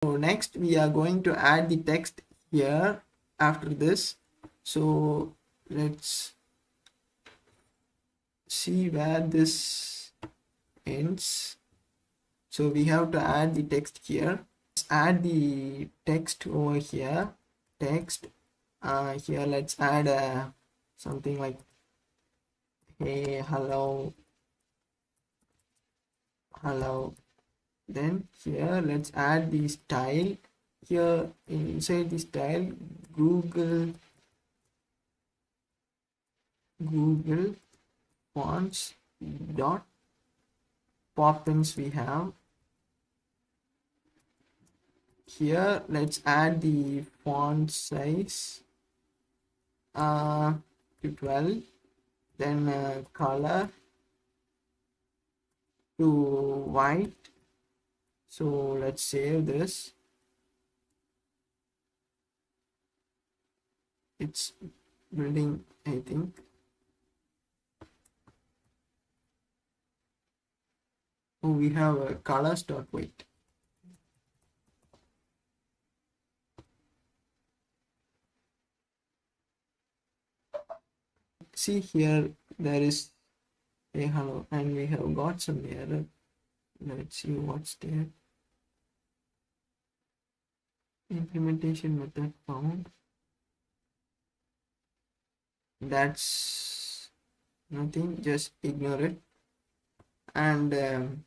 So next we are going to add the text here after this. So let's see where this ends. So we have to add the text here. Let's add the text over here. Text here, let's add something like hey, hello. Then here let's add the style. Here inside the style, Google fonts dot pop-ins we have. Here let's add the font size to 12, then color to white. So let's save this. It's building, I think. Oh, we have a colors.white. See here, there is a hello, and we have got some error. Let's see what's there. Implementation method found. That's nothing, just ignore it. And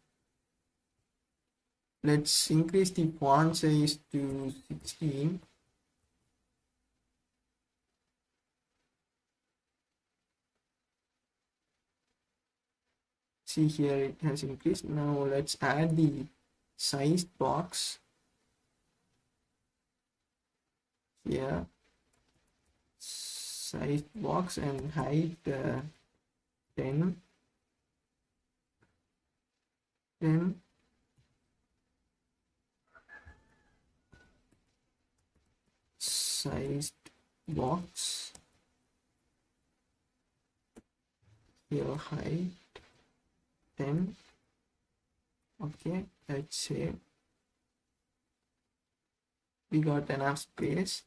let's increase the font size to 16. See here, it has increased. Now let's add the size box here, size box, and height 10. Then sized box here, height 10. Okay, let's save. We got enough space.